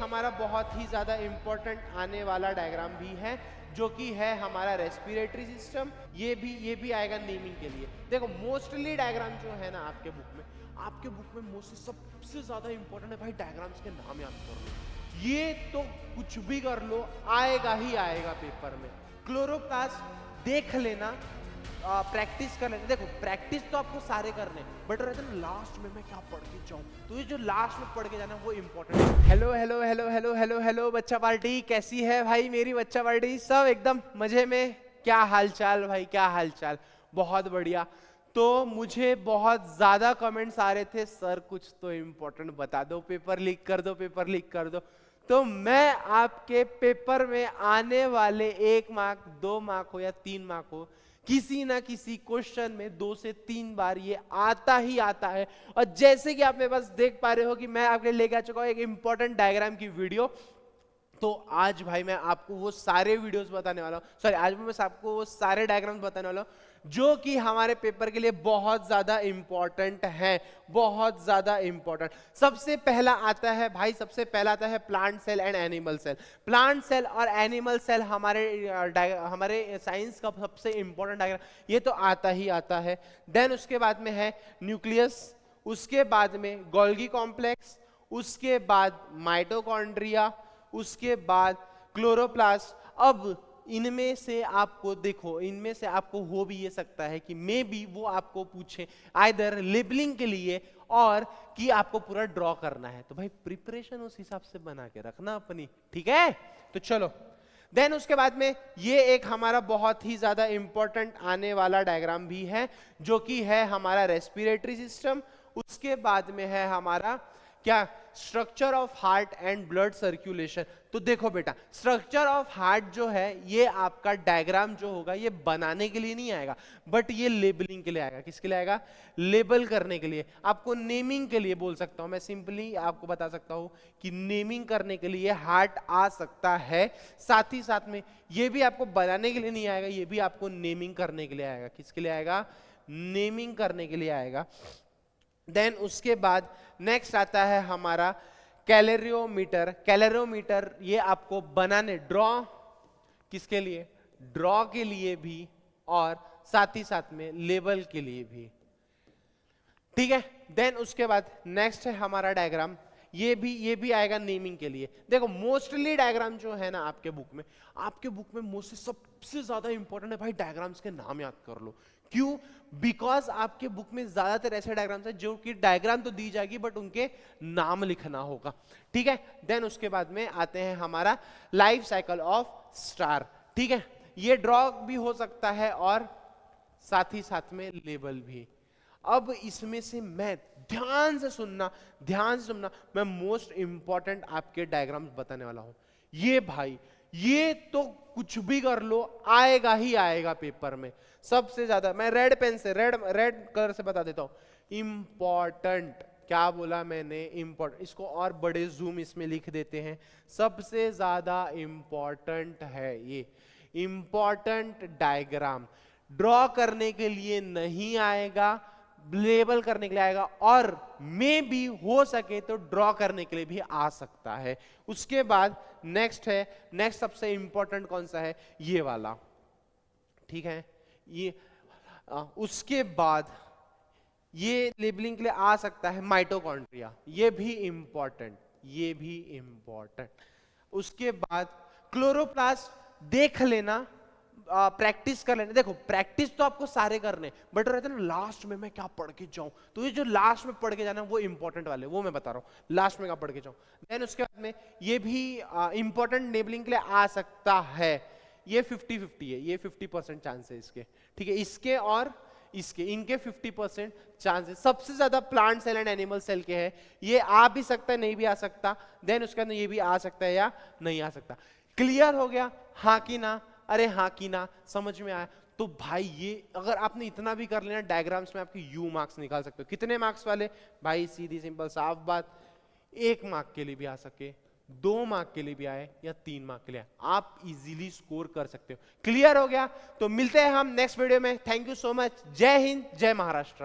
हमारा बहुत ही ज़्यादा इम्पोर्टेंट आने वाला डायग्राम भी है, जो कि है हमारा रेस्पिरेटरी सिस्टम। ये भी आएगा नेमिंग के लिए। देखो मोस्टली डायग्राम जो है ना आपके बुक में मोस्टली सबसे ज़्यादा इम्पोर्टेंट है भाई, डायग्राम्स के नाम याद कर लो। ये तो कुछ भी कर लो, आएगा ही आएगा पेपर में। क्लोरोप्लास्ट देख लेना, प्रैक्टिस कर लेना। देखो प्रैक्टिस तो आपको सारे करने, बट रहते ना लास्ट में मैं क्या पढ़ के जाऊं, तो ये जो लास्ट में पढ़ के जाना वो इम्पोर्टेंट है। Hello hello hello hello hello hello बच्चा पार्टी, कैसी है भाई मेरी बच्चा पार्टी? सब एकदम मजे में। क्या हालचाल भाई, क्या हालचाल? बहुत बढ़िया। तो मुझे बहुत ज्यादा कमेंट्स आ रहे थे, सर कुछ तो इम्पोर्टेंट बता दो, पेपर लीक कर दो, पेपर लीक कर दो। तो मैं आपके पेपर में आने वाले 1 मार्क 2 मार्क हो या 3 मार्क हो, किसी ना किसी क्वेश्चन में 2 से 3 बार ये आता ही आता है। और जैसे कि आप मेरे पास देख पा रहे हो कि मैं आपके लेके आ चुका हूं एक इंपॉर्टेंट डायग्राम की वीडियो। तो आज भाई मैं आपको वो सारे वीडियोस बताने वाला हूं, सॉरी आज मैं आपको वो सारे डायग्राम्स बताने वाला हूं जो कि हमारे पेपर के लिए बहुत ज्यादा इंपॉर्टेंट है, बहुत ज्यादा इंपॉर्टेंट। सबसे पहला आता है भाई, सबसे पहला आता है plant cell and animal cell. Plant cell और एनिमल सेल हमारे साइंस का सबसे इंपॉर्टेंट डायग्राम, ये तो आता ही आता है। देन उसके बाद में है न्यूक्लियस, उसके बाद में गोल्गी कॉम्प्लेक्स, उसके बाद माइटोकॉन्ड्रिया, उसके बाद क्लोरोप्लास्ट। अब इनमें से आपको देखो, इनमें से आपको हो भी ये सकता है कि मे बी वो आपको पूछे आइदर लेबलिंग के लिए और कि आपको पूरा ड्रॉ करना है। तो भाई प्रिपरेशन उस हिसाब से बना के रखना अपनी, ठीक है? तो चलो देन उसके बाद में ये एक हमारा बहुत ही ज्यादा इंपॉर्टेंट आने वाला डायग्राम भी है, जो कि है हमारा रेस्पिरेटरी सिस्टम। उसके बाद में है हमारा क्या, structure of heart and blood circulation. तो देखो बेटा, स्ट्रक्चर ऑफ हार्ट जो है ये आपका डायग्राम जो होगा ये बनाने के लिए नहीं आएगा, बट ये लेबलिंग के लिए आएगा। किसके लिए आएगा? लेबल करने के लिए, आपको नेमिंग के लिए बोल सकता हूं मैं। सिंपली आपको बता सकता हूं कि नेमिंग करने के लिए हार्ट आ सकता है। साथ ही साथ में ये भी आपको बनाने के लिए नहीं आएगा, ये भी आपको नेमिंग करने के लिए आएगा। किसके लिए आएगा? नेमिंग करने के लिए आएगा। देन उसके बाद नेक्स्ट आता है हमारा कैलोरीमीटर। कैलोरीमीटर ये आपको बनाने, ड्रॉ किसके लिए? ड्रॉ के लिए भी और साथ ही साथ में लेबल के लिए भी, ठीक है? देन उसके बाद नेक्स्ट है हमारा डायग्राम, ये भी आएगा नेमिंग के लिए। देखो मोस्टली डायग्राम जो है ना आपके बुक में मोस्टली सबसे ज्यादा इंपॉर्टेंट है भाई, डायग्राम्स के नाम याद कर लो। क्यों? बिकॉज आपके बुक में ज्यादातर ऐसे डायग्राम्स है जो कि डायग्राम तो दी जाएगी बट उनके नाम लिखना होगा, ठीक है? देन उसके बाद में आते हैं हमारा लाइफ साइकिल ऑफ स्टार, ठीक है? ये ड्रॉ भी हो सकता है और साथ ही साथ में लेबल भी। अब इसमें से मैं ध्यान से सुनना, मैं मोस्ट इंपॉर्टेंट आपके डायग्राम्स बताने वाला हूं। ये भाई ये तो कुछ भी कर लो, आएगा ही आएगा पेपर में। सबसे ज्यादा मैं रेड पेन से, रेड कलर से बता देता हूं। इंपॉर्टेंट, क्या बोला मैंने? इंपॉर्टेंट। इसको और बड़े जूम इसमें लिख देते हैं। सबसे ज्यादा इंपॉर्टेंट है ये इंपॉर्टेंट डायग्राम। ड्रॉ करने के लिए नहीं आएगा, लेबल करने के लिए आएगा, और मे भी हो सके तो ड्रॉ करने के लिए भी आ सकता है। उसके बाद नेक्स्ट सबसे इंपॉर्टेंट कौन सा है? ये वाला, ठीक है? ये उसके बाद ये लेबलिंग के लिए आ सकता है माइटोकॉन्ड्रिया, ये भी इंपॉर्टेंट। उसके बाद क्लोरोप्लास्ट देख लेना, प्रैक्टिस कर लेना। देखो प्रैक्टिस तो आपको सारे करने, बट रहते ना लास्ट में मैं क्या पढ़ के जाऊं, तो ये जो लास्ट में पढ़ के जाना वो इंपॉर्टेंट वाले, वो मैं बता रहा हूं लास्ट में क्या पढ़ के जाऊं। देन उसके बाद में ये भी इंपॉर्टेंट लेबलिंग के लिए आ सकता है। ये 50-50 है, ये 50% चांस है इसके, ठीक है? इसके और इसके, इनके 50% चांस है। सबसे ज्यादा plant cell and animal cell के है। ये आ भी सकता है, नहीं भी आ सकता। देन उसके अंदर ये भी आ सकता है या नहीं आ सकता। क्लियर हो गया? हाँ कि ना? अरे हाँ कि ना? समझ में आया? तो भाई ये अगर आपने इतना भी कर लेना, डायग्राम्स में आपके यू मार्क्स निकाल सकते हो। कितने मार्क्स वाले? भाई सीधी सिंपल साफ बात, 1 मार्क के लिए भी आ सके, 2 मार्क के लिए भी आए या 3 मार्क के लिए, आप इजीली स्कोर कर सकते हो। क्लियर हो गया? तो मिलते हैं हम नेक्स्ट वीडियो में। Thank you so much. जय हिंद, जय महाराष्ट्र।